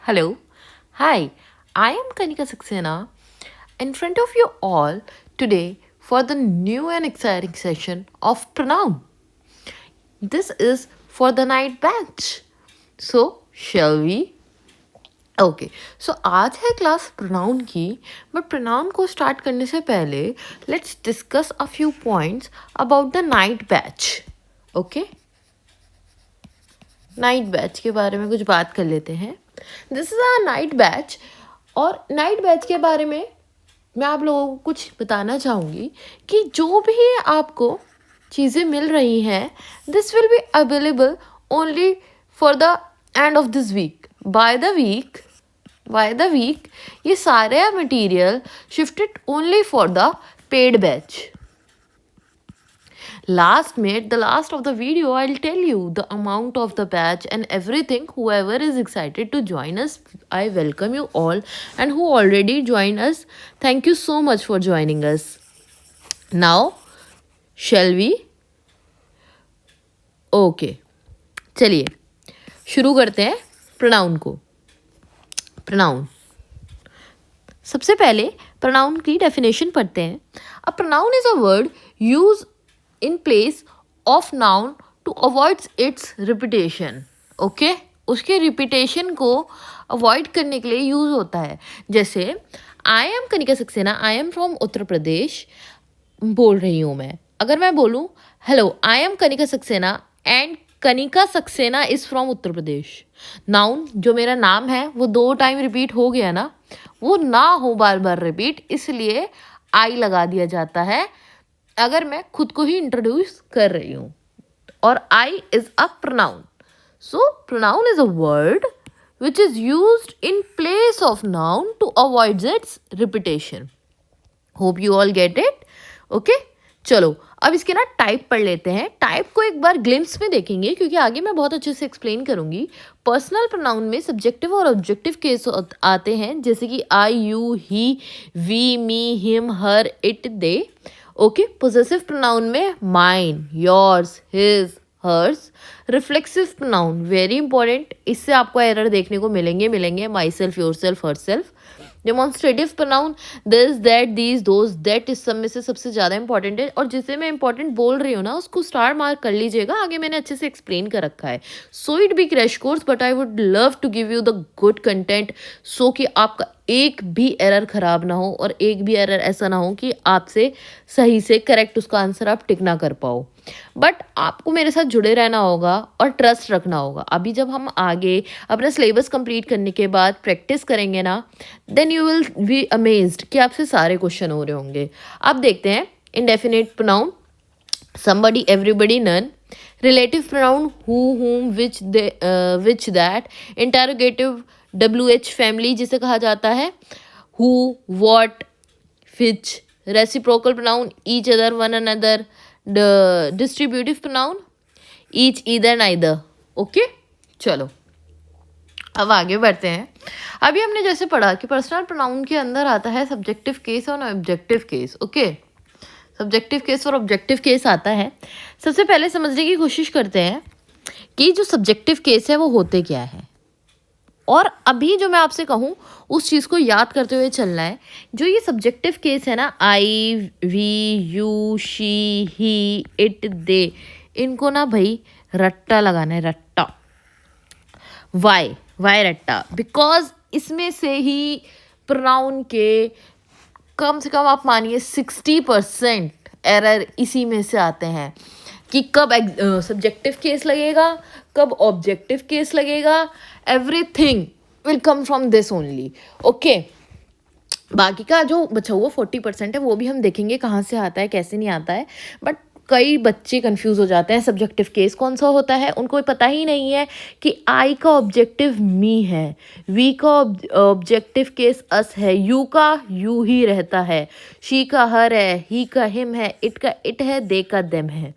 Hello. Hi, I am Kanika Saxena in front of you all today for the new and exciting session of Pronoun. This is for the night batch. So, shall we? Okay so आज है class pronoun की but pronoun को start करने से पहले let's discuss a few points about the night batch okay night batch के बारे में कुछ बात कर लेते हैं. This is a night batch और नाइट बैच के बारे में मैं आप लोगों को कुछ बताना चाहूँगी कि जो भी आपको चीज़ें मिल रही हैं this will be available only for the end of this week. By the week ये सारे material shifted only for the paid batch. The last of the video, I'll tell you the amount of the batch and everything. Whoever is excited to join us, I welcome you all. And who already joined us, thank you so much for joining us. Now, shall we? Okay. चलिए शुरू करते हैं pronoun को. Pronoun सबसे पहले pronoun की definition पढ़ते हैं. A pronoun is a word use in place of noun to avoid its repetition. Okay उसके रिपीटेशन को अवॉइड करने के लिए यूज़ होता है. जैसे I am Kanika Saxena, I am from Uttar Pradesh बोल रही हूँ मैं. अगर मैं बोलूँ hello I am Kanika Saxena and Kanika Saxena is from Uttar Pradesh, noun जो मेरा नाम है वो 2 टाइम रिपीट हो गया ना, वो ना हो बार बार रिपीट, इसलिए आई लगा दिया जाता है अगर मैं खुद को ही इंट्रोड्यूस कर रही हूँ. और I is a pronoun. So pronoun is a word which is used in place of noun to avoid its repetition. Hope you all get it. Okay चलो अब इसके ना टाइप पढ़ लेते हैं. टाइप को एक बार ग्लिम्स में देखेंगे क्योंकि आगे मैं बहुत अच्छे से एक्सप्लेन करूंगी. पर्सनल प्रोनाउन में सब्जेक्टिव और ऑब्जेक्टिव केस आते हैं जैसे कि I, you, he, we, me, him, her, it, they. Okay possessive pronoun में mine, yours, his, hers. Reflexive pronoun very important, इससे आपको एरर देखने को मिलेंगे myself, yourself, herself. Demonstrative pronoun this, that, these, those, that इस सब में से सबसे ज़्यादा इंपॉर्टेंट है और जिसे मैं इंपॉर्टेंट बोल रही हूँ ना उसको स्टार मार्क कर लीजिएगा, आगे मैंने अच्छे से एक्सप्लेन कर रखा है. So it be crash course but I would love to give you the good content so कि आपका एक भी एरर खराब ना हो और एक भी एरर ऐसा ना हो कि आपसे सही से करेक्ट उसका आंसर आप टिक ना कर पाओ. बट आपको मेरे साथ जुड़े रहना होगा और ट्रस्ट रखना होगा. अभी जब हम आगे अपना सिलेबस कंप्लीट करने के बाद प्रैक्टिस करेंगे ना then you will be amazed कि आपसे सारे क्वेश्चन हो रहे होंगे. अब देखते हैं indefinite pronoun somebody, everybody, none. Relative pronoun who, whom, which, they, which, that. Interrogative WH family जिसे कहा जाता है who, what, which. Reciprocal pronoun each other, one another. The distributive pronoun each, either, neither. Okay चलो अब आगे बढ़ते हैं. अभी हमने जैसे पढ़ा कि पर्सनल प्रोनाउन के अंदर आता है सब्जेक्टिव केस और objective case. Okay subjective case और ऑब्जेक्टिव केस आता है. सबसे पहले समझने की कोशिश करते हैं कि जो सब्जेक्टिव केस है वो होते क्या है. और अभी जो मैं आपसे कहूँ उस चीज़ को याद करते हुए चलना है. जो ये सब्जेक्टिव केस है ना I, we, you, she, he, it, they, इनको ना भाई रट्टा लगाना है. रट्टा वाई रट्टा, बिकॉज इसमें से ही प्रोनाउन के कम से कम आप मानिए 60% एरर इसी में से आते हैं कि कब सब्जेक्टिव केस लगेगा, कब ऑब्जेक्टिव केस लगेगा. Everything will come from this only. Okay बाकी का जो बचा हुआ 40% है वो भी हम देखेंगे कहाँ से आता है कैसे नहीं आता है. बट कई बच्चे कंफ्यूज हो जाते हैं सब्जेक्टिव केस कौन सा होता है. उनको पता ही नहीं है कि आई का ऑब्जेक्टिव मी है, वी का ऑब्जेक्टिव केस अस है, यू का यू ही रहता है, शी का हर है, ही का हिम है, इट का इट है, दे का देम है.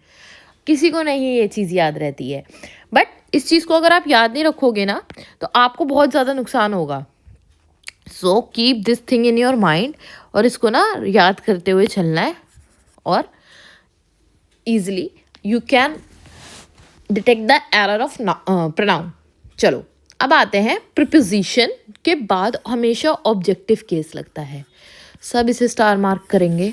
किसी को नहीं ये चीज़ याद रहती है. बट इस चीज़ को अगर आप याद नहीं रखोगे ना तो आपको बहुत ज़्यादा नुकसान होगा. So keep this thing in your mind और इसको ना याद करते हुए चलना है और easily you can detect the error of pronoun. चलो अब आते हैं प्रीपोजिशन के बाद हमेशा ऑब्जेक्टिव केस लगता है, सब इसे स्टार मार्क करेंगे।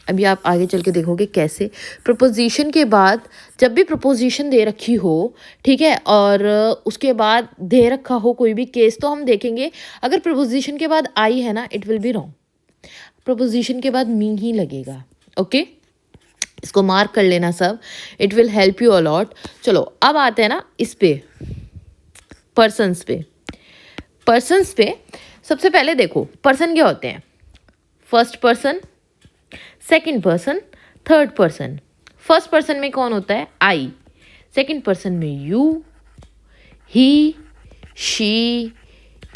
अभी आप आगे चल के देखोगे कैसे। प्रपोजिशन के बाद जब भी प्रपोजिशन दे रखी हो, ठीक है, और उसके बाद दे रखा हो कोई भी केस, तो हम देखेंगे अगर प्रपोजिशन के बाद आई है ना, it will be wrong. Preposition के बाद मी ही लगेगा। ओके, इसको मार्क कर लेना सब, it will help you a lot. चलो अब आते हैं ना इस पे, पर्सन्स पे। पर्सन्स पे सबसे पहले देखो पर्सन क्या होते हैं, first person, second person, third person. First person में कौन होता है, आई। सेकंड पर्सन में you, he, she,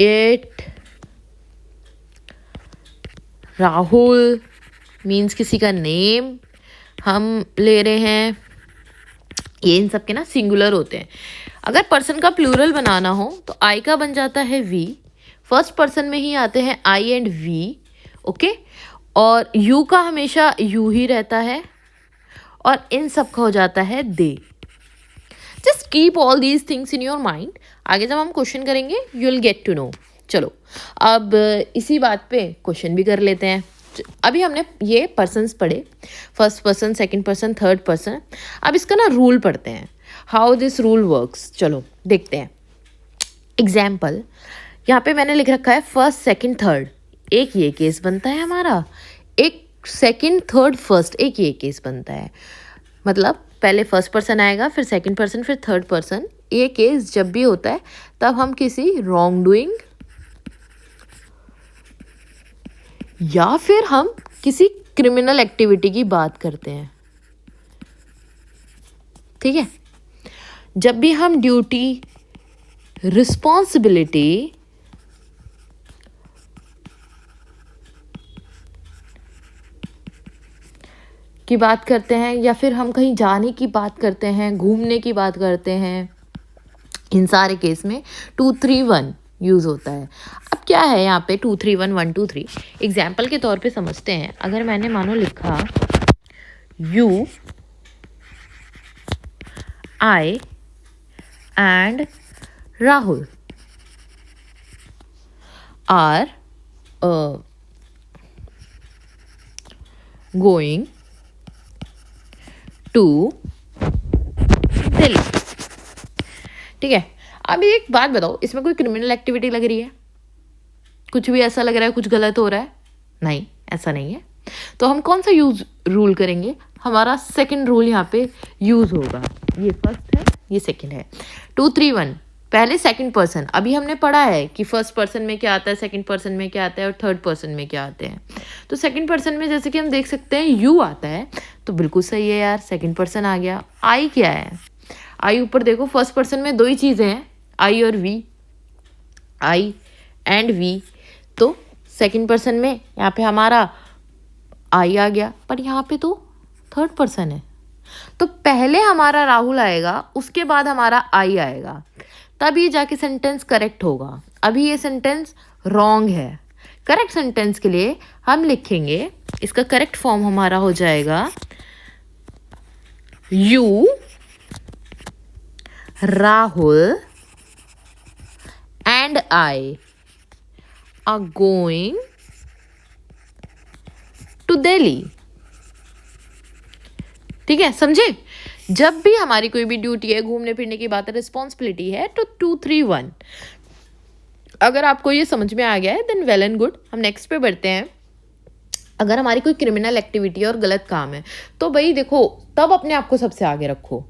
it, Rahul means किसी का नेम हम ले रहे हैं, ये इन सब के ना सिंगुलर होते हैं। अगर पर्सन का प्लूरल बनाना हो तो आई का बन जाता है वी, फर्स्ट पर्सन में ही आते हैं आई एंड वी। ओके, और यू का हमेशा यू ही रहता है, और इन सब का हो जाता है they. Just keep all these things in your mind, आगे जब हम क्वेश्चन करेंगे you will get to know. चलो अब इसी बात पे क्वेश्चन भी कर लेते हैं। अभी हमने ये पर्सन्स पढ़े, first person, second person, third person. अब इसका ना रूल पढ़ते हैं, हाउ दिस रूल वर्क्स। चलो देखते हैं। एग्जाम्पल यहाँ पे मैंने लिख रखा है फर्स्ट, सेकंड, थर्ड, एक ये केस बनता है हमारा, एक सेकंड, थर्ड, फर्स्ट, एक ये केस बनता है। मतलब पहले फर्स्ट पर्सन आएगा, फिर सेकंड पर्सन, फिर थर्ड पर्सन। ये केस जब भी होता है तब हम किसी रॉन्ग डूइंग या फिर हम किसी क्रिमिनल एक्टिविटी की बात करते हैं। ठीक है, जब भी हम ड्यूटी, रिस्पॉन्सिबिलिटी की बात करते हैं, या फिर हम कहीं जाने की बात करते हैं, घूमने की बात करते हैं, इन सारे केस में 2 3 1 यूज़ होता है। अब क्या है यहाँ पे 2 3 1 1 2 3, एग्जाम्पल के तौर पे समझते हैं। अगर मैंने मानो लिखा you, I and Rahul are going to Delhi. ठीक है, अब एक बात बताओ, इसमें कोई क्रिमिनल एक्टिविटी लग रही है? कुछ भी ऐसा लग रहा है कुछ गलत हो रहा है? नहीं, ऐसा नहीं है। तो हम कौन सा यूज रूल करेंगे? हमारा सेकंड रूल यहाँ पे यूज होगा। ये फर्स्ट है, ये सेकंड है। 2 3 1 पहले सेकंड पर्सन। अभी हमने पढ़ा है कि फर्स्ट पर्सन में क्या आता है, सेकंड पर्सन में क्या आता है और थर्ड पर्सन में क्या आते हैं। तो सेकंड पर्सन में जैसे कि हम देख सकते हैं यू आता है, तो बिल्कुल सही है यार, सेकंड पर्सन आ गया। आई क्या है? आई ऊपर देखो, फर्स्ट पर्सन में दो ही चीज़ें हैं, आई और वी, आई एंड वी। तो सेकंड पर्सन में यहाँ पे हमारा आई आ गया, पर यहाँ पे तो थर्ड पर्सन है, तो पहले हमारा राहुल आएगा, उसके बाद हमारा आई आएगा, तभी जाके सेंटेंस करेक्ट होगा। अभी ये सेंटेंस रॉन्ग है। करेक्ट सेंटेंस के लिए हम लिखेंगे, इसका करेक्ट फॉर्म हमारा हो जाएगा you, Rahul and I are going to Delhi. ठीक है, समझे? जब भी हमारी कोई भी ड्यूटी है, घूमने फिरने की बात है, रिस्पॉन्सिबिलिटी है, तो 2 3 1। अगर आपको ये समझ में आ गया है देन वेल एंड गुड। हम नेक्स्ट पे बढ़ते हैं। अगर हमारी कोई क्रिमिनल एक्टिविटी और गलत काम है तो भाई देखो, तब अपने आप को सबसे आगे रखो।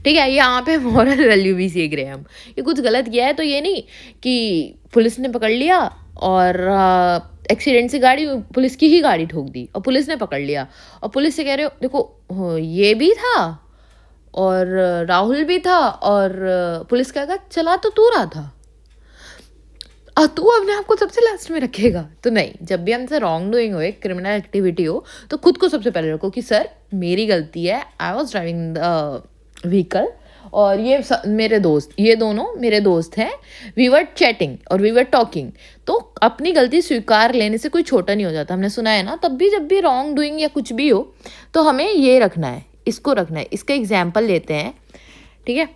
ठीक है, यहाँ पे मॉरल वैल्यू भी सीख रहे हैं हम। ये कुछ गलत किया है तो ये नहीं कि पुलिस ने पकड़ लिया और एक्सीडेंट से गाड़ी, पुलिस की ही गाड़ी ठोक दी और पुलिस ने पकड़ लिया, और पुलिस से कह रहे हो देखो ये भी था और राहुल भी था, और पुलिस कहेगा चला तो तू रहा था, और तू अपने आप को सबसे लास्ट में रखेगा। तो नहीं, जब भी हमसे रॉन्ग डूइंग हो, एक क्रिमिनल एक्टिविटी हो, तो खुद को सबसे पहले रखो कि सर मेरी गलती है, I was driving the vehicle, और ये मेरे दोस्त, ये दोनों मेरे दोस्त हैं, वी वर चैटिंग और वी वर टॉकिंग। तो अपनी गलती स्वीकार लेने से कोई छोटा नहीं हो जाता। हमने सुना है ना, तब भी जब भी रॉन्ग डूइंग या कुछ भी हो तो हमें ये रखना है, इसको रखना है। इसका एग्जाम्पल लेते हैं। ठीक है,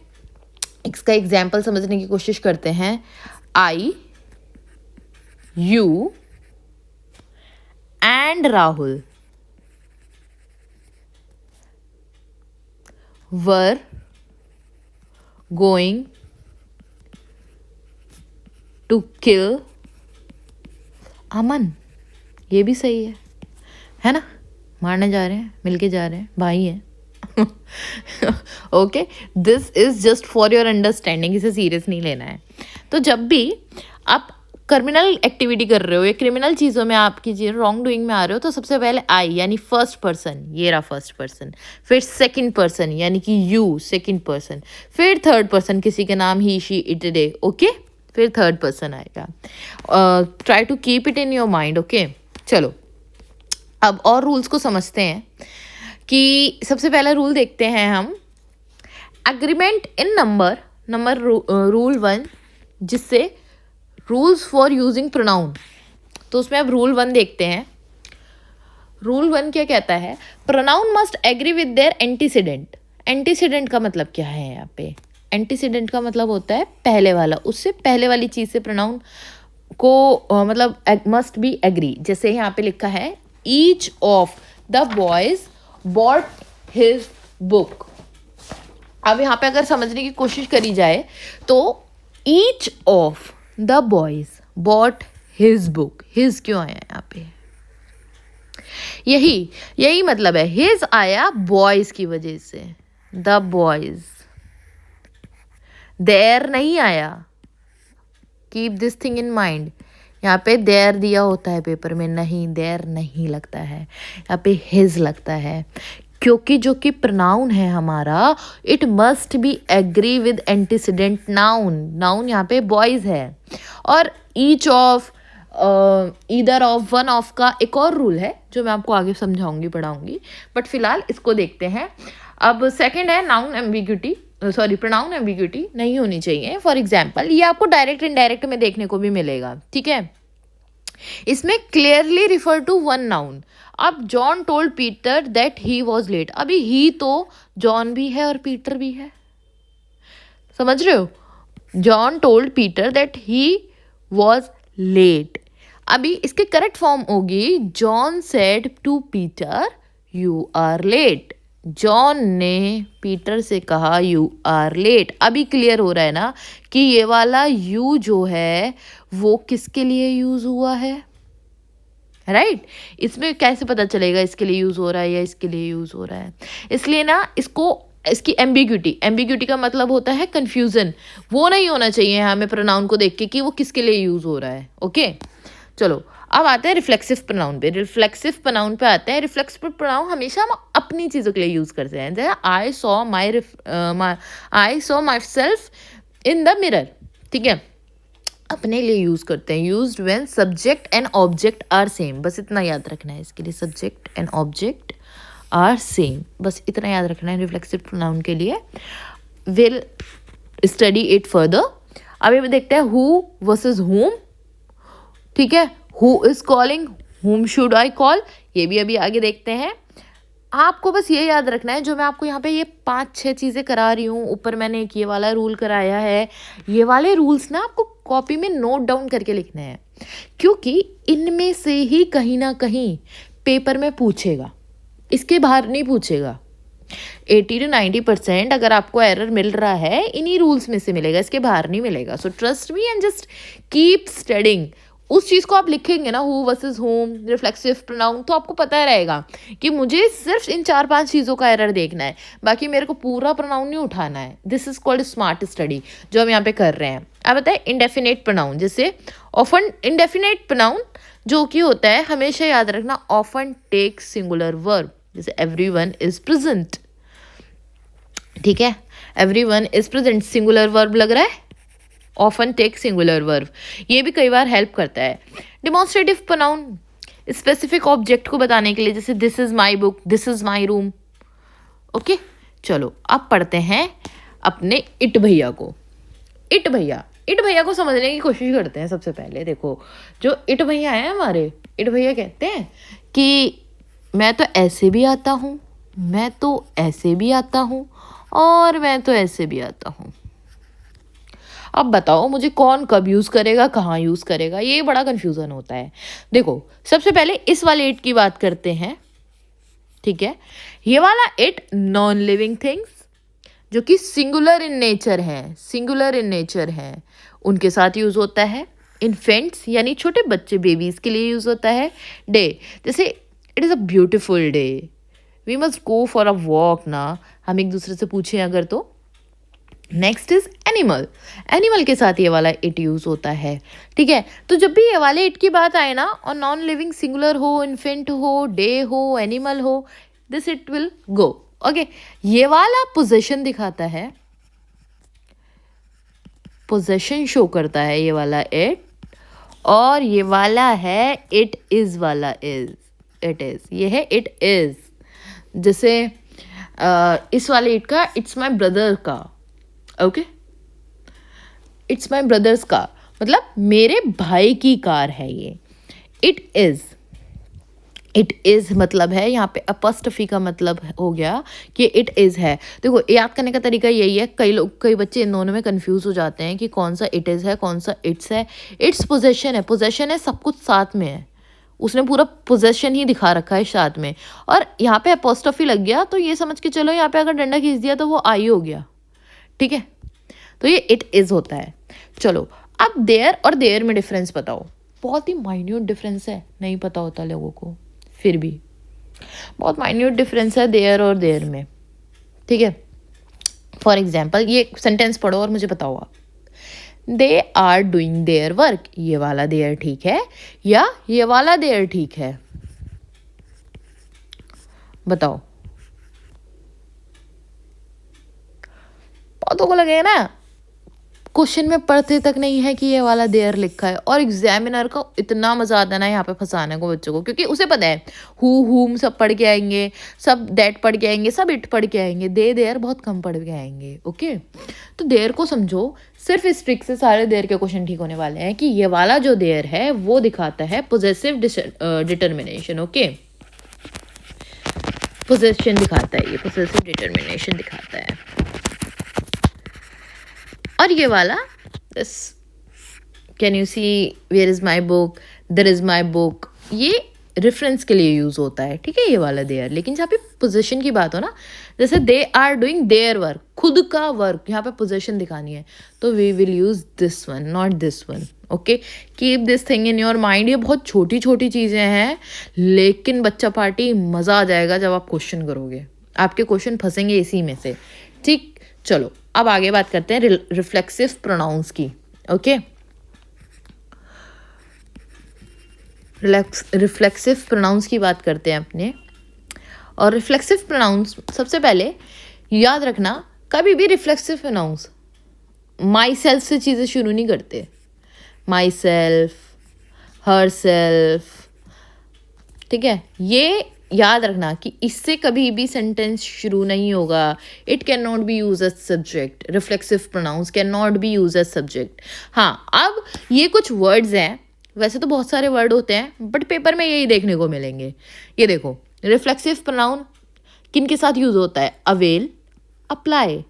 इसका एग्जाम्पल समझने की कोशिश करते हैं. I, you and Rahul were going to kill Aman. ये भी सही है ना? मारने जा रहे हैं, मिलके जा रहे हैं, भाई हैं. Okay, this is just for your understanding, इसे सीरियस नहीं लेना है. तो जब भी आप क्रिमिनल एक्टिविटी कर रहे हो या क्रिमिनल चीज़ों में आप कीजिए रॉन्ग डूइंग में आ रहे हो, तो सबसे पहले आई यानी फर्स्ट पर्सन, ये रहा फर्स्ट पर्सन. फिर सेकंड पर्सन यानी कि यू, सेकंड पर्सन. फिर थर्ड पर्सन, किसी के नाम he, she, it, they. Okay, फिर थर्ड पर्सन आएगा. Try to keep it in your mind. Okay, चलो अब और रूल्स को समझते हैं. कि सबसे पहला रूल देखते हैं हम, एग्रीमेंट इन नंबर रूल 1, जिससे रूल्स फॉर यूजिंग प्रोनाउन. तो उसमें अब रूल 1 देखते हैं. रूल 1 क्या कहता है? Pronoun must agree with their antecedent. Antecedent का मतलब क्या है यहाँ पे? एंटीसीडेंट का मतलब होता है पहले वाला, उससे पहले वाली चीज़ से प्रोनाउन को मतलब मस्ट बी एग्री. जैसे यहाँ पे लिखा है each of the boys bot his book. अब यहाँ पे अगर समझने की कोशिश करी जाए तो each of the boys bot his book. His क्यों आया यहाँ पे? यही मतलब है. हिज आया बॉयज की वजह से, द बॉयज. देयर नहीं आया. Keep this thing in mind. यहाँ पे देयर दिया होता है पेपर में, नहीं, देयर नहीं लगता है, यहाँ पे हिज लगता है. क्योंकि जो कि प्रोनाउन है हमारा, it must be agree with antecedent noun. Noun यहाँ पे बॉयज है. और each of, either of, one of का एक और रूल है जो मैं आपको आगे समझाऊंगी, पढ़ाऊंगी. बट फिलहाल इसको देखते हैं. अब सेकंड है noun ambiguity, sorry pronoun ambiguity नहीं होनी चाहिए. फॉर एग्जाम्पल, ये आपको डायरेक्ट इनडायरेक्ट में देखने को भी मिलेगा. ठीक है, इसमें clearly refer to one noun. अब John told Peter that he was late. अभी ही तो जॉन भी है और पीटर भी है, समझ रहे हो? John told Peter that he was late. अभी इसके करेक्ट फॉर्म होगी John said to Peter you are late. John ने पीटर से कहा यू आर लेट. अभी क्लियर हो रहा है ना कि ये वाला यू जो है वो किसके लिए यूज हुआ है, राइट? इसमें कैसे पता चलेगा इसके लिए यूज हो रहा है या इसके लिए यूज हो रहा है? इसलिए ना इसकी एम्बिग्यूटी का मतलब होता है कंफ्यूजन. वो नहीं होना चाहिए हमें प्रोनाउन को देख के कि वो किसके लिए यूज हो रहा है. ओके, चलो अब आते हैं रिफ्लेक्सिव प्रोनाउन पे. रिफ्लेक्सिव प्रोनाउन पे आते हैं. रिफ्लेक्सिव प्रोनाउन हमेशा हम अपनी चीज़ों के लिए यूज़ करते हैं. जैसे I saw myself in the mirror. ठीक है, अपने लिए यूज़ करते हैं. Used when subject and object are same. बस इतना याद रखना है इसके लिए, subject and object are same. बस इतना याद रखना है रिफ्लेक्सिव प्रोनाउन के लिए. Will study it further. अभी देखते हैं हु वर्सेस हुम. ठीक है, who is calling, whom should I call, ये भी अभी आगे देखते हैं. आपको बस ये याद रखना है, जो मैं आपको यहाँ पे ये 5-6 चीज़ें करा रही हूँ, ऊपर मैंने एक ये वाला रूल कराया है, ये वाले रूल्स ना आपको कॉपी में नोट डाउन करके लिखने हैं. क्योंकि इनमें से ही कहीं ना कहीं पेपर में पूछेगा, इसके बाहर नहीं पूछेगा. 80 to 90% अगर आपको एरर मिल रहा है इन्हीं रूल्स में से मिलेगा, इसके बाहर नहीं मिलेगा. So trust me and just keep studying. उस चीज़ को आप लिखेंगे ना, who versus home, reflexive pronoun, तो आपको पता रहेगा कि मुझे सिर्फ इन 4-5 चीज़ों का एरर देखना है, बाकी मेरे को पूरा प्रोनाउन नहीं उठाना है. This is called smart study जो हम यहाँ पे कर रहे हैं. अब बताए इंडेफिनेट प्रोनाउन. जैसे ऑफन इंडेफिनेट प्रोनाउन जो कि होता है, हमेशा याद रखना, ऑफन टेक सिंगुलर वर्ब. जैसे एवरीवन इज प्रेजेंट. ठीक है, everyone is present singular verb लग रहा है, ऑफन टेक सिंगुलर वर्ब. ये भी कई बार हेल्प करता है. डिमॉन्स्ट्रेटिव प्रोनाउन स्पेसिफिक ऑब्जेक्ट को बताने के लिए, जैसे this is my book, this is my room. Okay, चलो अब पढ़ते हैं अपने इट भैया को. इट भैया को समझने की कोशिश करते हैं. सबसे पहले देखो, जो इट भैया है हमारे, इट भैया कहते हैं कि मैं तो ऐसे भी आता हूँ, मैं तो ऐसे भी आता हूँ, और मैं तो ऐसे भी आता हूँ. अब बताओ मुझे कौन कब यूज़ करेगा, कहाँ यूज़ करेगा, ये बड़ा कन्फ्यूज़न होता है। देखो सबसे पहले इस वाले इट की बात करते हैं, ठीक है। ये वाला इट नॉन लिविंग थिंग्स जो कि सिंगुलर इन नेचर है, सिंगुलर इन नेचर है, उनके साथ यूज़ होता है। इन्फेंट्स यानी छोटे बच्चे, बेबीज़ के लिए यूज़ होता है। डे जैसे it is a beautiful day, we must go for a walk ना, हम एक दूसरे से पूछें अगर तो। नेक्स्ट इज एनिमल, एनिमल के साथ ये वाला इट यूज होता है, ठीक है। तो जब भी ये वाले इट की बात आए ना और नॉन लिविंग सिंगुलर हो, इन्फेंट हो, डे हो, एनिमल हो, this it will go, okay. ये वाला पोजेशन दिखाता है, पोजेशन शो करता है ये वाला इट, और ये वाला है इट इज वाला, इज, इट इज, ये है इट इज। जैसे इस वाले इट का इट्स माई ब्रदर का, ओके, इट्स माई ब्रदर्स का मतलब मेरे भाई की कार है ये। इट इज, इट इज़ मतलब है यहाँ पे अपॉस्ट्रोफी का मतलब हो गया कि इट इज़ है। देखो याद करने का तरीका यही है, कई बच्चे इन दोनों में कंफ्यूज हो जाते हैं कि कौन सा इट इज़ है, कौन सा इट्स है। इट्स पोजेशन है, पोजेशन है, सब कुछ साथ में है, उसने पूरा पोजेशन ही दिखा रखा है साथ में, और यहाँ पे अपॉस्ट्रोफी लग गया तो ये समझ के चलो यहाँ पे अगर डंडा खींच दिया तो वो आई हो गया, ठीक है। तो ये इट इज़ होता है। चलो अब देयर और देयर में डिफरेंस बताओ। बहुत ही माइन्यूट डिफरेंस है, नहीं पता होता लोगों को, फिर भी बहुत माइन्यूट डिफरेंस है देयर और देयर में, ठीक है। फॉर एग्जाम्पल ये सेंटेंस पढ़ो और मुझे बताओ आप, they are doing their work, ये वाला देयर ठीक है या ये वाला देयर ठीक है, बताओ। बहुतों को लगेगा ना क्वेश्चन में पढ़ते तक नहीं है कि ये वाला देयर लिखा है, और एग्जामिनर को इतना मजा आता है ना यहाँ पे फंसाने को बच्चों को, क्योंकि उसे पता है हुम सब पढ़ के आएंगे, सब दैट पढ़ के आएंगे, सब इट पढ़ के आएंगे, दे देयर बहुत कम पढ़ के आएंगे, ओके। तो देयर को समझो, सिर्फ इस ट्रिक से सारे देयर के क्वेश्चन ठीक होने वाले हैं कि ये वाला जो देयर है वो दिखाता है पोजेसिव डिटर्मिनेशन, ओके, पोजेशन दिखाता है, ये पोजेसिव डिटर्मिनेशन दिखाता है। और ये वाला this, can you see where is my book, there is my book, ये रेफरेंस के लिए यूज़ होता है, ठीक है, ये वाला देयर। लेकिन जहाँ पे पोजीशन की बात हो ना, जैसे they are doing their work, खुद का वर्क, यहाँ पे पोजीशन दिखानी है, तो we will use this one, not this one, okay. Keep this thing in your mind. ये बहुत छोटी छोटी चीज़ें हैं, लेकिन बच्चा पार्टी मज़ा आ जाएगा जब आप क्वेश्चन करोगे, आपके क्वेश्चन फंसेंगे इसी में से, ठीक। चलो अब आगे बात करते हैं रिफ्लेक्सिव प्रोनाउंस की, ओके। रिफ्लेक्सिव प्रोनाउंस की बात करते हैं अपने। और रिफ्लेक्सिव प्रोनाउंस सबसे पहले याद रखना, कभी भी रिफ्लेक्सिव प्रोनाउंस माई सेल्फ से चीज़ें शुरू नहीं करते, माई सेल्फ, हर सेल्फ, ठीक है। ये याद रखना कि इससे कभी भी सेंटेंस शुरू नहीं होगा। It can not be use as subject, reflexive pronouns can not be use as subject. हाँ, अब ये कुछ वर्ड्स हैं, वैसे तो बहुत सारे वर्ड होते हैं बट पेपर में यही देखने को मिलेंगे। ये देखो, रिफ्लेक्सिव प्रोनाउन किन के साथ यूज होता है? Avail, apply,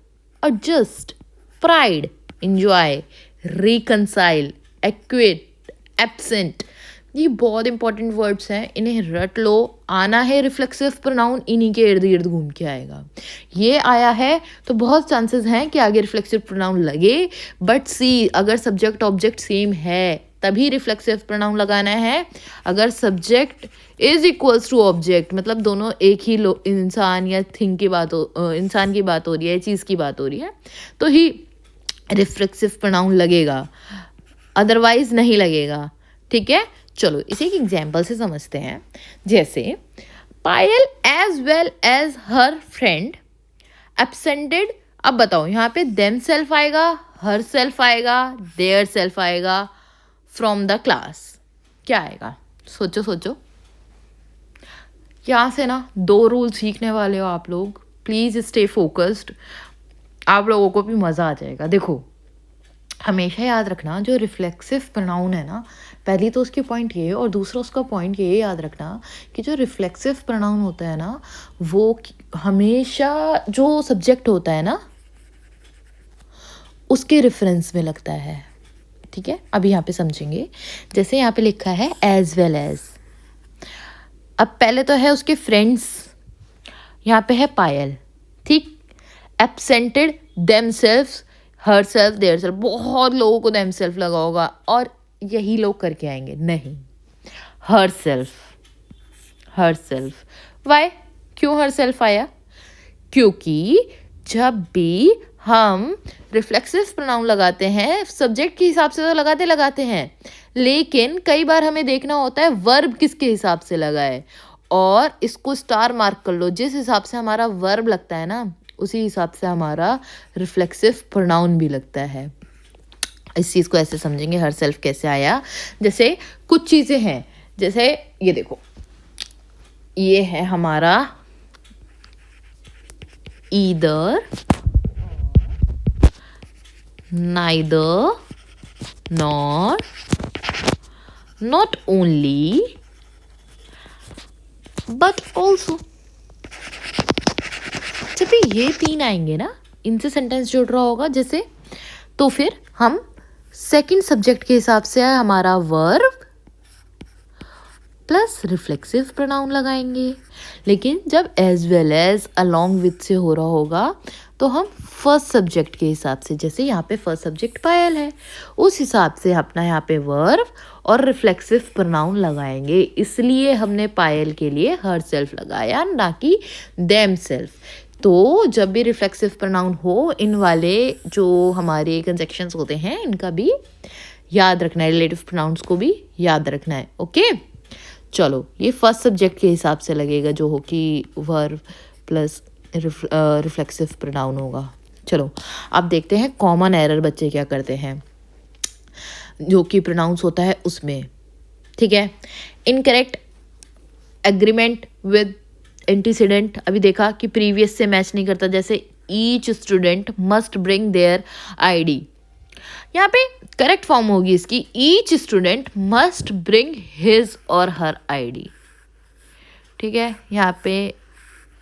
adjust, pride, enjoy, reconcile, equity, absent. ये बहुत इंपॉर्टेंट वर्ड्स हैं, इन्हें रट लो। आना है रिफ्लेक्सिव प्रोनाउन, इन्हीं के इर्द गिर्द घूम के आएगा। ये आया है तो बहुत चांसेस हैं कि आगे रिफ्लेक्सिव प्रोनाउन लगे, बट सी अगर सब्जेक्ट ऑब्जेक्ट सेम है तभी रिफ्लेक्सिव प्रोनाउन लगाना है। अगर subject is equals to object, मतलब दोनों एक ही इंसान या थिंग की बात हो, इंसान की बात हो रही है, चीज़ की बात हो रही है, तो ही रिफ्लेक्सिव प्रोनाउन लगेगा, अदरवाइज नहीं लगेगा, ठीक है। चलो इसे एक एग्जाम्पल से समझते हैं। जैसे Payal as well as her friend absented. अब बताओ यहाँ पे देम सेल्फ आएगा, हर सेल्फ आएगा, देयर सेल्फ आएगा, फ्रॉम द क्लास क्या आएगा? सोचो सोचो। यहाँ से ना 2 रूल सीखने वाले हो आप लोग, प्लीज़ स्टे फोकस्ड, आप लोगों को भी मज़ा आ जाएगा। देखो हमेशा याद रखना, जो रिफ्लेक्सिव प्रोनाउन है ना, पहली तो उसकी पॉइंट ये, और दूसरा उसका पॉइंट ये याद रखना कि जो रिफ्लेक्सिव प्रोनाउन होता है ना, वो हमेशा जो सब्जेक्ट होता है ना उसके रेफरेंस में लगता है। ठीक है, अभी यहाँ पे समझेंगे। जैसे यहाँ पे लिखा है एज वेल एज, अब पहले तो है उसके फ्रेंड्स, यहाँ पे है पायल, ठीक। Absented themselves, herself, their self, बहुत लोगों को देमसेल्फ लगा होगा और यही लोग करके आएंगे, नहीं, herself, herself. Why, क्यों हर सेल्फ आया? क्योंकि जब भी हम रिफ्लेक्सिव प्रोनाउन लगाते हैं सब्जेक्ट के हिसाब से तो लगाते हैं, लेकिन कई बार हमें देखना होता है वर्ब किसके हिसाब से लगा है, और इसको स्टार मार्क कर लो। जिस हिसाब से हमारा वर्ब लगता है ना, उसी हिसाब से हमारा रिफ्लेक्सिव प्रोनाउन भी लगता है। इस चीज़ को ऐसे समझेंगे, हर सेल्फ कैसे आया। जैसे कुछ चीज़ें हैं, जैसे ये देखो, ये है हमारा either, neither, nor, not only, but also। जब भी ये तीन आएंगे ना, इनसे सेंटेंस जुड़ रहा होगा जैसे, तो फिर हम सेकंड सब्जेक्ट के हिसाब से हमारा वर्ब प्लस रिफ्लेक्सिव प्रोनाउन लगाएंगे। लेकिन जब as well as along with से हो रहा होगा तो हम फर्स्ट सब्जेक्ट के हिसाब से, जैसे यहाँ पे फर्स्ट सब्जेक्ट पायल है, उस हिसाब से अपना यहाँ पे वर्ब और रिफ्लेक्सिव प्रोनाउन लगाएंगे। इसलिए हमने पायल के लिए हर सेल्फ लगाया, ना कि देम सेल्फ। तो जब भी रिफ्लेक्सिव प्रोनाउन हो, इन वाले जो हमारे कंजक्शंस होते हैं इनका भी याद रखना है, रिलेटिव प्रोनाउंस को भी याद रखना है। ओके, चलो, ये फर्स्ट सब्जेक्ट के हिसाब से लगेगा जो हो कि वर्ब प्लस रिफ्लेक्सिव प्रोनाउन होगा। चलो अब देखते हैं कॉमन एरर बच्चे क्या करते हैं जो कि प्रोनाउंस होता है उसमें। ठीक है, इनकरेक्ट एग्रीमेंट विद एंटीसीडेंट, अभी देखा कि प्रीवियस से मैच नहीं करता। जैसे each student must bring their ID, यहाँ पे करेक्ट फॉर्म होगी इसकी each student must bring his और हर आईडी। ठीक है, यहाँ पे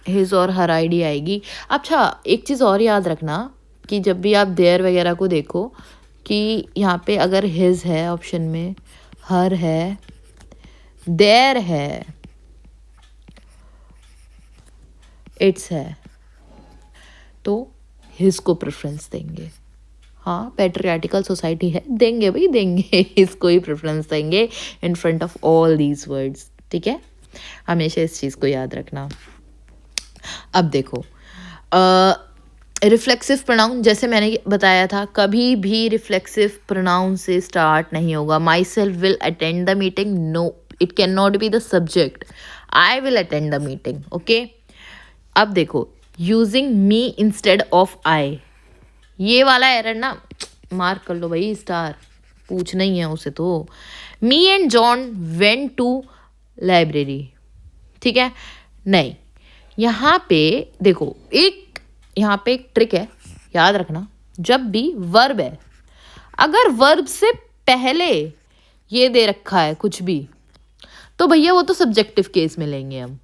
हिज और हर आईडी आएगी। अच्छा, एक चीज़ और याद रखना कि जब भी आप देयर वगैरह को देखो कि यहाँ पे अगर हिज है ऑप्शन में, हर है, देयर है, इट्स है, तो हिज को प्रेफरेंस देंगे। हाँ, पैट्रियाटिकल सोसाइटी है, देंगे भाई, देंगे, इसको ही प्रेफरेंस देंगे in front of all these words. ठीक है, हमेशा इस चीज़ को याद रखना। अब देखो, रिफ्लेक्सिव प्रोनाउन जैसे मैंने बताया था, कभी भी रिफ्लेक्सिव प्रोनाउन से स्टार्ट नहीं होगा। Myself will attend the meeting, no, it can not be the subject. I will attend the meeting. Okay, अब देखो, using me instead of I, ये वाला एरर ना मार्क कर लो भाई, स्टार, पूछना ही है उसे तो। Me and John went to library, ठीक है, नहीं, यहाँ पे देखो, यहाँ पे एक ट्रिक है, याद रखना। जब भी वर्ब है, अगर वर्ब से पहले ये दे रखा है कुछ भी, तो भैया वो तो सब्जेक्टिव केस में लेंगे हम।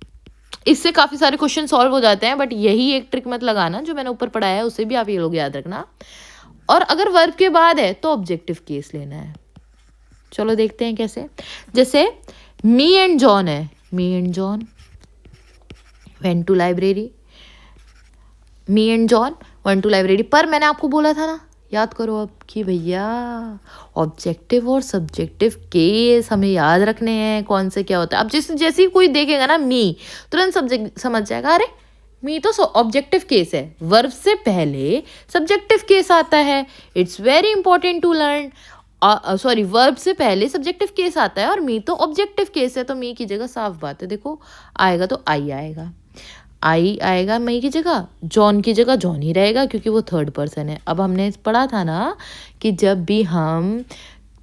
इससे काफ़ी सारे क्वेश्चन सॉल्व हो जाते हैं, बट यही एक ट्रिक मत लगाना जो मैंने ऊपर पढ़ाया है, उसे भी आप ये लोग याद रखना। और अगर वर्ब के बाद है तो ऑब्जेक्टिव केस लेना है। चलो देखते हैं कैसे। जैसे मी एंड जॉन है, me and John went to library, me and John went to library. पर मैंने आपको बोला था ना, याद करो अब, कि भैया ऑब्जेक्टिव और सब्जेक्टिव केस हमें याद रखने हैं, कौन से क्या होता है। अब जैसे ही कोई देखेगा ना मी, तुरंत सब्जेक्ट समझ जाएगा, अरे मी तो ऑब्जेक्टिव केस है, वर्ब से पहले सब्जेक्टिव केस आता है। It's very important to learn. Sorry, verb से पहले सब्जेक्टिव केस आता है और मी तो ऑब्जेक्टिव केस है, तो मी की जगह साफ बात है, देखो आएगा तो आई आएगा, आई आएगा मई की जगह, जॉन की जगह जॉन ही रहेगा क्योंकि वो थर्ड पर्सन है। अब हमने पढ़ा था ना कि जब भी हम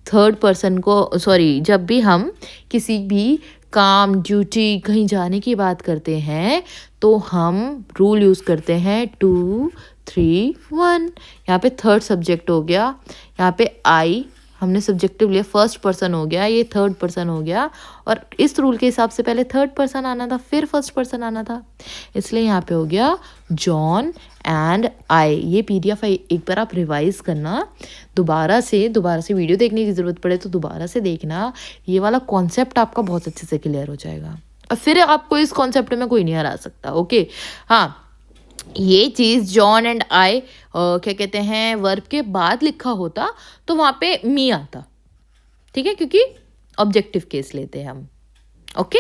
थर्ड पर्सन को, सॉरी, जब भी हम किसी भी काम, ड्यूटी, कहीं जाने की बात करते हैं तो हम रूल यूज़ करते हैं 2 3 1। यहाँ पे थर्ड सब्जेक्ट हो गया, यहाँ पे आई हमने सब्जेक्टिव लिया, फर्स्ट पर्सन हो गया, ये थर्ड पर्सन हो गया, और इस रूल के हिसाब से पहले थर्ड पर्सन आना था, फिर फर्स्ट पर्सन आना था, इसलिए यहाँ पे हो गया जॉन एंड आई, ये PDF एक बार आप रिवाइज करना, दोबारा से वीडियो देखने की ज़रूरत पड़े तो दोबारा से देखना, ये वाला कॉन्सेप्ट आपका बहुत अच्छे से क्लियर हो जाएगा और फिर आपको इस कॉन्सेप्ट में कोई नहीं हरा सकता। ओके, हाँ, ये चीज़ जॉन एंड आई क्या कहते हैं वर्ब के बाद लिखा होता तो वहाँ पे मी आता, ठीक है, क्योंकि ऑब्जेक्टिव केस लेते हैं हम। ओके,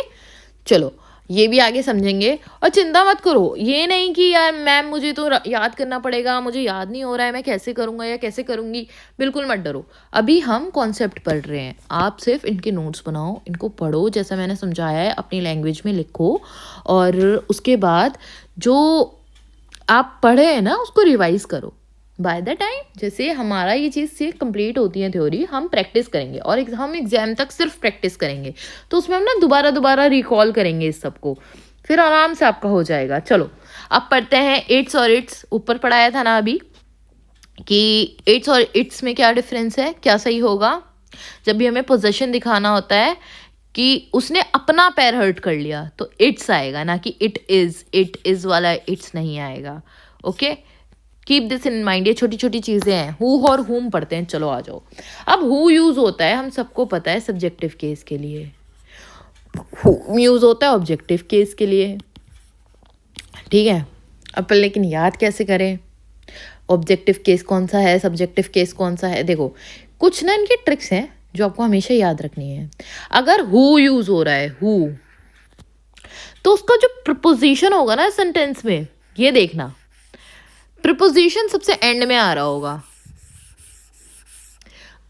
चलो ये भी आगे समझेंगे। और चिंता मत करो, ये नहीं कि यार मैम मुझे तो याद करना पड़ेगा, मुझे याद नहीं हो रहा है, मैं कैसे करूँगा या कैसे करूँगी, बिल्कुल मत डरो। अभी हम कॉन्सेप्ट पढ़ रहे हैं, आप सिर्फ इनके नोट्स बनाओ, इनको पढ़ो जैसा मैंने समझाया है, अपनी लैंग्वेज में लिखो और उसके बाद जो आप पढ़े हैं ना उसको रिवाइज करो। बाय द टाइम जैसे हमारा ये चीज़ से कंप्लीट होती है थ्योरी, हम प्रैक्टिस करेंगे और हम एग्जाम तक सिर्फ प्रैक्टिस करेंगे, तो उसमें हम ना दोबारा रिकॉल करेंगे इस सबको, फिर आराम से आपका हो जाएगा। चलो अब पढ़ते हैं इट्स और इट्स। ऊपर पढ़ाया था ना अभी कि इट्स और इट्स में क्या डिफरेंस है, क्या सही होगा। जब भी हमें पोजेशन दिखाना होता है कि उसने अपना पैर हर्ट कर लिया तो इट्स आएगा, ना कि इट इज वाला इट्स नहीं आएगा। Okay, keep this in mind, ये छोटी छोटी चीज़ें हैं। हु और हुम पढ़ते हैं, चलो आ जाओ। अब हु यूज़ होता है, हम सबको पता है, सब्जेक्टिव केस के लिए। हुम यूज़ होता है ऑब्जेक्टिव केस के लिए, ठीक है। अब लेकिन याद कैसे करें, ऑब्जेक्टिव केस कौन सा है, सब्जेक्टिव केस कौन सा है। देखो कुछ ना इनकी ट्रिक्स हैं जो आपको हमेशा याद रखनी है। अगर हु यूज़ हो रहा है, हु, तो उसका जो प्रपोजिशन होगा ना सेंटेंस में, ये देखना प्रपोजिशन सबसे एंड में आ रहा होगा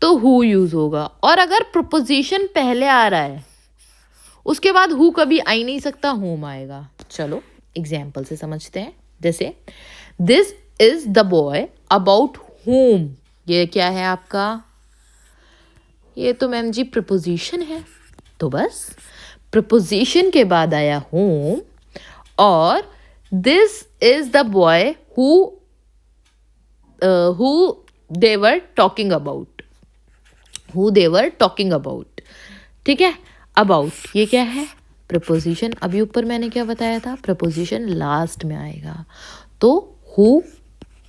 तो हु यूज होगा, और अगर प्रपोजिशन पहले आ रहा है उसके बाद हु कभी आ ही नहीं सकता, होम आएगा। चलो एग्जाम्पल से समझते हैं। जैसे this is the boy about home, ये क्या है आपका, ये तो मैम जी प्रपोजिशन है, तो बस प्रपोजिशन के बाद आया होम और this is the boy who they were talking about, ठीक है। अबाउट ये क्या है, प्रपोजिशन। अभी ऊपर मैंने क्या बताया था, प्रपोजिशन लास्ट में आएगा तो हु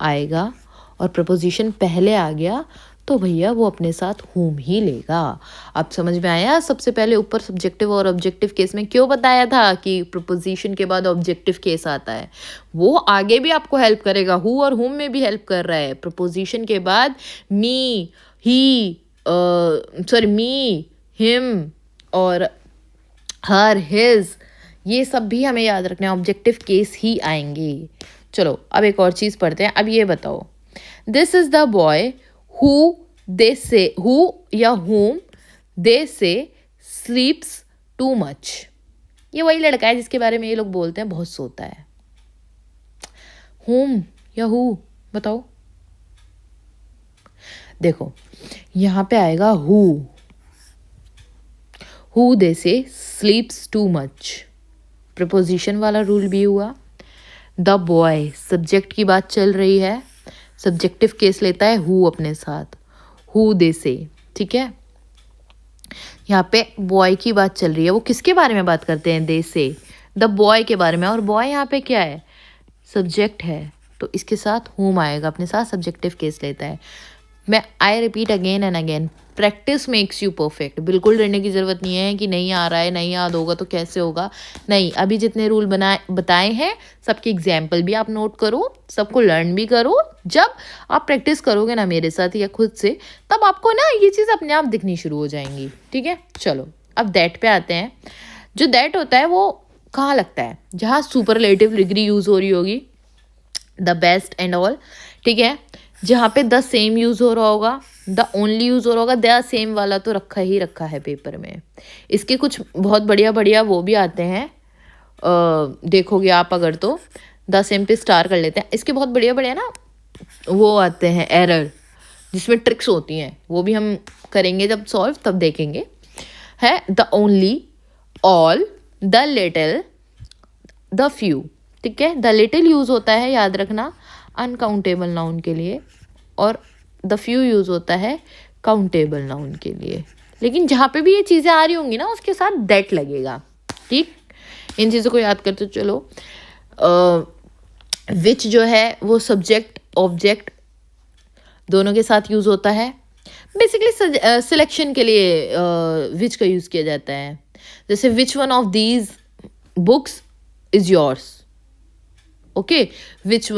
आएगा, और प्रपोजिशन पहले आ गया तो भैया वो अपने साथ हुम ही लेगा। अब समझ में आया, सबसे पहले ऊपर सब्जेक्टिव और ऑब्जेक्टिव केस में क्यों बताया था कि प्रपोजिशन के बाद ऑब्जेक्टिव केस आता है, वो आगे भी आपको हेल्प करेगा, हु और हुम में भी हेल्प कर रहा है। प्रपोजिशन के बाद मी, ही, मी, हिम और हर, हिज, ये सब भी हमें याद रखना है, ऑब्जेक्टिव केस ही आएंगे। चलो अब एक और चीज़ पढ़ते हैं। अब ये बताओ, this is the boy who they say, who या whom they say sleeps too much, ये वही लड़का है जिसके बारे में ये लोग बोलते हैं बहुत सोता है। whom या who बताओ, देखो यहाँ पे आएगा who they say sleeps too much, preposition वाला रूल भी हुआ। द बॉय सब्जेक्ट की बात चल रही है, सब्जेक्टिव केस लेता है हु अपने साथ, हु दे से, ठीक है। यहाँ पे बॉय की बात चल रही है, वो किसके बारे में बात करते हैं, दे से, द बॉय के बारे में, और बॉय यहाँ पे क्या है, सब्जेक्ट है, तो इसके साथ हुम आएगा, अपने साथ सब्जेक्टिव केस लेता है। मैं I repeat again and again, practice makes you perfect. बिल्कुल डरने की ज़रूरत नहीं है कि नहीं आ रहा है, नहीं याद होगा तो कैसे होगा, नहीं। अभी जितने रूल बताए हैं सबके एग्जाम्पल भी आप नोट करो, सबको लर्न भी करो। जब आप प्रैक्टिस करोगे ना मेरे साथ या खुद से, तब आपको ना ये चीज़ अपने आप दिखनी शुरू हो जाएंगी, ठीक है। चलो अब दैट पे आते हैं। जो दैट होता है वो कहाँ लगता है, जहाँ सुपरलेटिव डिग्री यूज़ हो रही होगी, द बेस्ट एंड ऑल, ठीक है। जहाँ पे द सेम यूज़ हो रहा होगा, द ओनली यूज़ हो रहा होगा, द सेम वाला तो रखा ही रखा है पेपर में। इसके कुछ बहुत बढ़िया वो भी आते हैं, देखोगे आप अगर तो द सेम पे स्टार कर लेते हैं। इसके बहुत बढ़िया ना वो आते हैं एरर, जिसमें ट्रिक्स होती हैं, वो भी हम करेंगे जब सॉल्व, तब देखेंगे। है the only, all, the little, the few, ठीक है। द लिटिल यूज़ होता है, याद रखना, अनकाउंटेबल नाउन के लिए, और द फ्यू यूज़ होता है काउंटेबल नाउन के लिए। लेकिन जहाँ पे भी ये चीज़ें आ रही होंगी ना उसके साथ दैट लगेगा, ठीक। इन चीज़ों को याद करते चलो। विच जो है वो सब्जेक्ट ऑब्जेक्ट दोनों के साथ यूज़ होता है। बेसिकली सिलेक्शन के लिए विच का यूज़ किया जाता है। जैसे which one of these books is yours, okay, which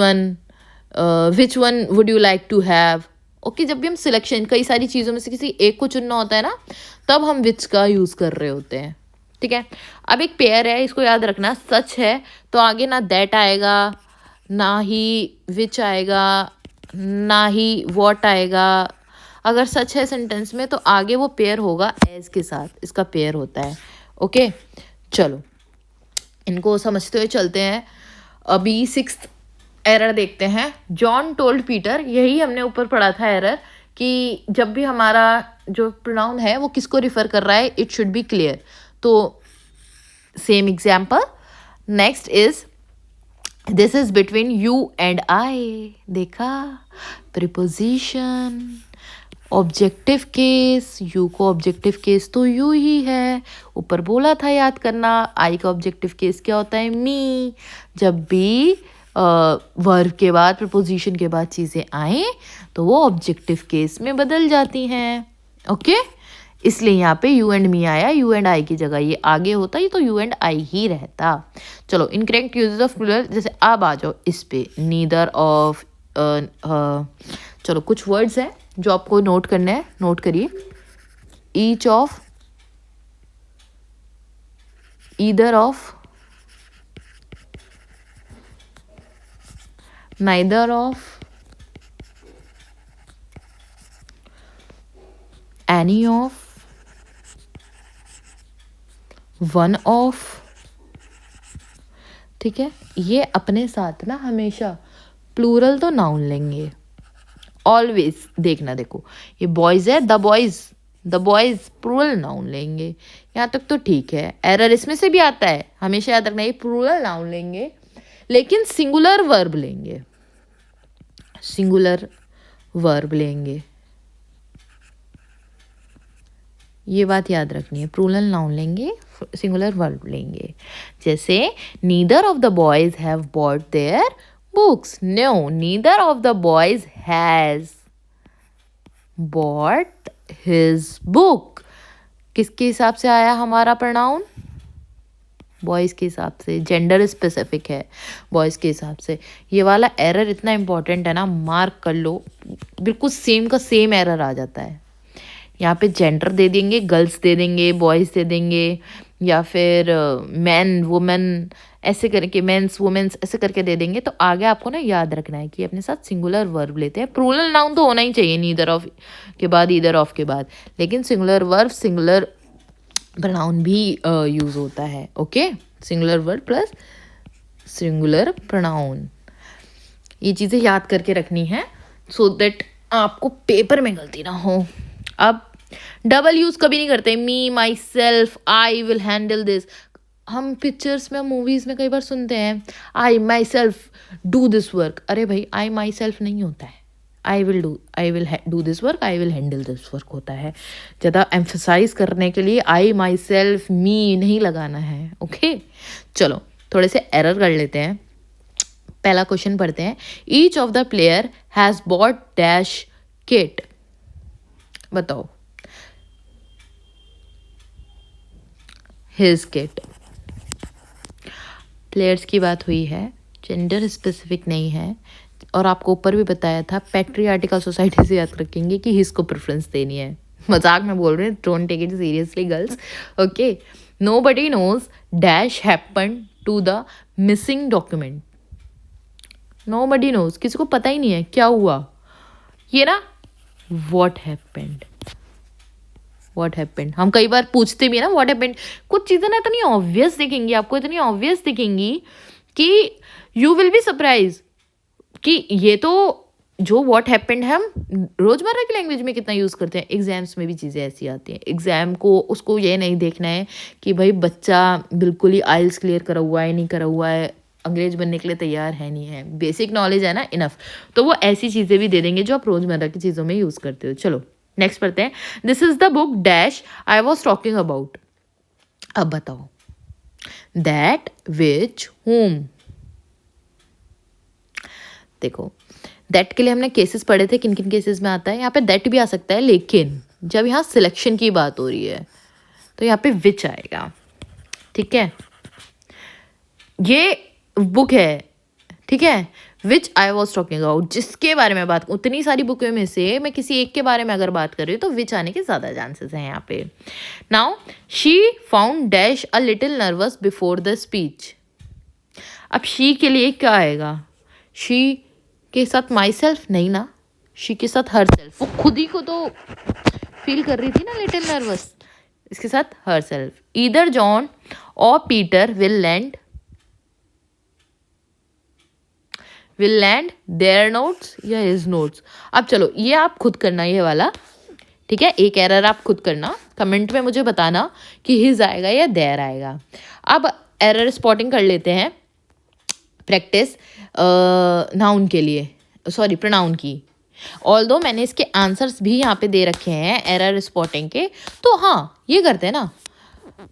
one would you like to have. Okay, जब भी हम सिलेक्शन कई सारी चीज़ों में से किसी एक को चुनना होता है ना, तब हम विच का यूज़ कर रहे होते हैं। ठीक है, अब एक पेयर है, इसको याद रखना, सच है तो आगे ना दैट आएगा, ना ही विच आएगा, ना ही वॉट आएगा। अगर सच है सेंटेंस में तो आगे वो पेयर होगा एज के साथ, इसका पेयर होता है। ओके, चलो इनको समझते हुए चलते हैं। अभी 6th एरर देखते हैं। जॉन टोल्ड पीटर, यही हमने ऊपर पढ़ा था एरर, कि जब भी हमारा जो प्रोनाउन है वो किसको रिफर कर रहा है, इट शुड बी क्लियर। तो same example, next is this is between you and I. देखा, प्रिपोजिशन, ऑब्जेक्टिव केस, यू को ऑब्जेक्टिव केस तो यू ही है, ऊपर बोला था याद करना। आई का ऑब्जेक्टिव केस क्या होता है, मी। जब भी वर्ब के बाद प्रिपोजिशन के बाद चीज़ें आए तो वो ऑब्जेक्टिव केस में बदल जाती हैं। ओके, इसलिए यहाँ पे यू एंड मी आया, यू एंड आई की जगह ये आगे होता, ये तो यू एंड आई ही रहता। चलो इनकरेक्ट यूजेस ऑफ प्लूरल, जैसे अब आ जाओ इस पे, नीदर ऑफ। चलो कुछ वर्ड्स हैं जो आपको नोट करने हैं, नोट करिए। Each of, either of, neither of, any of, one of. ठीक है, ये अपने साथ ना हमेशा प्लूरल तो नाउन लेंगे ऑलवेज। देखना, देखो ये बॉयज है, द बॉयज प्लूरल नाउन लेंगे। यहाँ तक तो ठीक है। एरर इसमें से भी आता है, हमेशा याद रखना, ये प्लूरल नाउन लेंगे लेकिन सिंगुलर वर्ब लेंगे, सिंगुलर वर्ब लेंगे, ये बात याद रखनी है। प्लूरल नाउन लेंगे, सिंगुलर वर्ब लेंगे। जैसे neither of the boys have bought their books. No, neither of the boys has bought his book. किसके हिसाब से आया हमारा प्रोनाउन, बॉयज़ के हिसाब से, जेंडर स्पेसिफिक है बॉयज़ के हिसाब से। ये वाला एरर इतना इंपॉर्टेंट है ना, मार्क कर लो, बिल्कुल सेम का सेम एरर आ जाता है। यहाँ पे जेंडर दे देंगे, गर्ल्स दे देंगे, बॉयज़ दे देंगे, या फिर मैन वुमेन ऐसे करके, मेंस वुमेन्स ऐसे करके दे देंगे। तो आगे आपको ना याद रखना है कि अपने साथ सिंगुलर वर्ब लेते हैं। प्लूरल नाउन तो होना ही चाहिए, नीदर ऑफ के बाद, ईदर ऑफ के बाद, लेकिन सिंगुलर वर्ब, सिंगुलर प्रोनाउन भी यूज़ होता है। Okay, singular verb plus singular pronoun, ये चीज़ें याद करके रखनी है सो दैट आपको पेपर में गलती ना हो। अब डबल यूज़ कभी नहीं करते, me, myself, I will handle this. हम पिक्चर्स में, मूवीज़ में कई बार सुनते हैं, I myself do this work. अरे भाई, आई माई सेल्फ नहीं होता है, I will do this work, I will handle this work होता है। ज़्यादा एम्फसाइज करने के लिए आई माई सेल्फ, मी नहीं लगाना है। ओके, चलो थोड़े से एरर कर लेते हैं। पहला क्वेश्चन पढ़ते हैं। Each of the player has bot dash kit. बताओ, हिज किट, प्लेयर्स की बात हुई है, जेंडर स्पेसिफिक नहीं है। और आपको ऊपर भी बताया था, पैट्रियार्टिकल सोसाइटी से याद रखेंगे कि हिज को प्रेफरेंस देनी है। मजाक में बोल रहे हैं, don't take it seriously girls. Okay, nobody knows dash happen to the missing document. Nobody knows, किसी को पता ही नहीं है क्या हुआ। ये ना व्हाट हैपेंड, व्हाट हैपेंड हम कई बार पूछते भी है ना, व्हाट हैपेंड। कुछ चीज़ें ना इतनी ऑब्वियस दिखेंगी आपको, इतनी ऑब्वियस दिखेंगी कि यू विल बी सरप्राइज कि ये तो जो व्हाट हैपेंड है हम रोज़मर्रा की लैंग्वेज में कितना यूज़ करते हैं। एग्जाम्स में भी चीज़ें ऐसी आती हैं। एग्ज़ाम को उसको ये नहीं देखना है कि भाई बच्चा बिल्कुल ही आइल्स क्लियर करा हुआ है, नहीं करा हुआ है, अंग्रेज बनने के लिए तैयार है नहीं है, बेसिक नॉलेज है ना इनफ, तो वो ऐसी चीज़ें भी दे देंगे जो आप रोज़मर्रा की चीज़ों में यूज़ करते हो। चलो नेक्स्ट पढ़ते हैं। This is the book dash I was talking about. अब बताओ, दैट विच होम, देखो दैट के लिए हमने केसेस पढ़े थे, किन किन केसेस में आता है। यहाँ पे दैट भी आ सकता है, लेकिन जब यहाँ सिलेक्शन की बात हो रही है तो यहाँ पे विच आएगा। ठीक है, ये बुक है, ठीक है, विच आई वॉज टॉकिंग अबाउट, जिसके बारे में बात, उतनी सारी बुकों में से मैं किसी एक के बारे में अगर बात कर रही हूँ तो विच आने के ज़्यादा चांसेस हैं यहाँ पे। Now she found dash a little nervous before the speech. अब शी के लिए क्या आएगा? शी के साथ माई सेल्फ नहीं ना, शी के साथ हर सेल्फ, वो खुद ही को तो फील कर रही थी ना लिटिल नर्वस, इसके साथ हर सेल्फ। ईदर जॉन और Peter will land there notes या हिज नोट्स। अब चलो ये आप खुद करना, ये वाला, ठीक है, एक एरर आप खुद करना, कमेंट में मुझे बताना कि हिज आएगा या देयर आएगा। अब एरर स्पॉटिंग कर लेते हैं, प्रैक्टिस नाउन के लिए, सॉरी प्रोनाउन की। ऑल्दो मैंने इसके आंसर्स भी यहाँ पे दे रखे हैं एरर स्पॉटिंग के, तो हाँ ये करते हैं ना।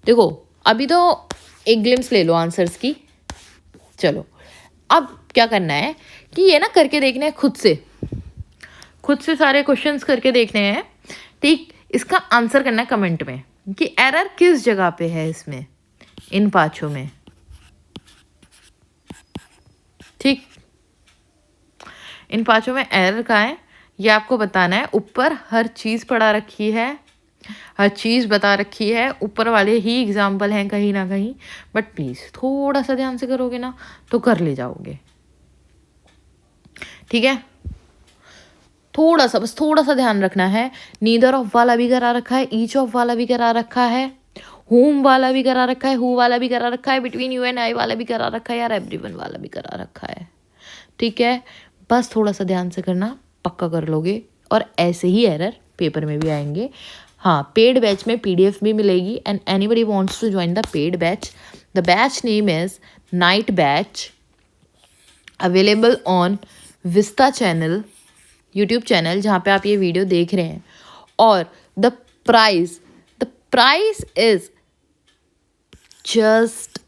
देखो अभी तो एक ग्लिम्स ले लो आंसर्स की। चलो अब क्या करना है कि ये ना करके देखना है खुद से सारे क्वेश्चंस करके देखने हैं, ठीक। इसका आंसर करना है कमेंट में कि एरर किस जगह पे है इसमें, इन पांचों में, ठीक। इन पांचों में एरर कहाँ है ये आपको बताना है। ऊपर हर चीज़ पढ़ा रखी है, हर चीज़ बता रखी है, ऊपर वाले ही एग्जाम्पल हैं कहीं ना कहीं, बट प्लीज़ थोड़ा सा ध्यान से करोगे ना तो कर ले जाओगे, ठीक है। थोड़ा सा, बस थोड़ा सा ध्यान रखना है। नीदर ऑफ वाला भी करा रखा है, ईच ऑफ वाला भी करा रखा है, होम वाला भी करा रखा है, हु वाला भी करा रखा है, बिटवीन यू एंड आई वाला भी करा रखा है, यार एवरीवन वाला भी करा रखा है, ठीक है। बस थोड़ा सा ध्यान से करना, पक्का कर लोगे। और ऐसे ही एरर पेपर में भी आएंगे। हाँ, पेड बैच में पीडीएफ भी मिलेगी, and anybody wants to join the paid batch, the batch name is night batch, available on Vista channel, YouTube channel जहाँ पे आप ये वीडियो देख रहे हैं। और the price is just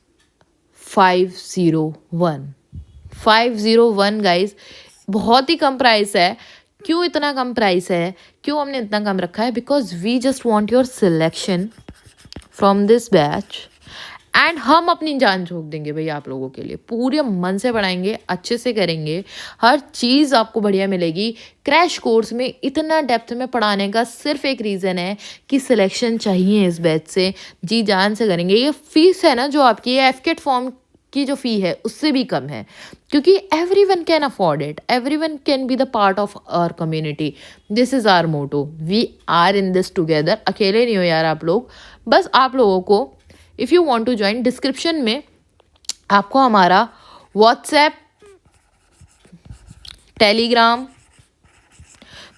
501 guys, बहुत ही कम प्राइस है। क्यों इतना कम प्राइस है, क्यों हमने इतना कम रखा है? Because we just want your selection from this batch, and हम अपनी जान झोंक देंगे भाई आप लोगों के लिए, पूरे मन से पढ़ाएंगे, अच्छे से करेंगे, हर चीज़ आपको बढ़िया मिलेगी। क्रैश कोर्स में इतना डेप्थ में पढ़ाने का सिर्फ एक रीज़न है कि सिलेक्शन चाहिए इस बैच से, जी जान से करेंगे। ये फीस है ना जो आपकी, ये एफकेट फॉर्म की जो फ़ी है उससे भी कम है, क्योंकि everyone can afford it, everyone can be the part of our community, this is our motto, we are in this together. अकेले नहीं हो यार आप लोग, बस आप लोगों को, if you want to join, description में आपको हमारा व्हाट्सएप, टेलीग्राम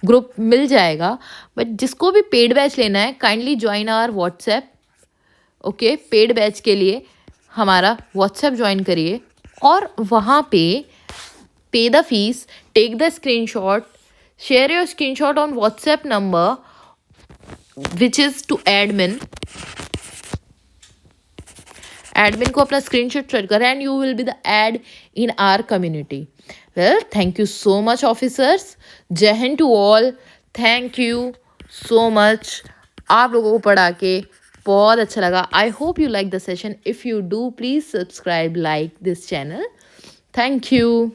ग्रुप मिल जाएगा। बट जिसको भी पेड बैच लेना है, kindly join our WhatsApp, okay. Paid batch के लिए हमारा व्हाट्सएप ज्वाइन करिए, और वहाँ पे the fees, take the screenshot, share your screenshot on WhatsApp number which is to admin को अपना स्क्रीनशॉट शेयर करें, and you will be added in our community. Well, thank you so much officers, जय हिंद to all, thank you so much. आप लोगों को पढ़ा के बहुत अच्छा लगा। I hope you like the session. If you do, please subscribe, like this channel. Thank you.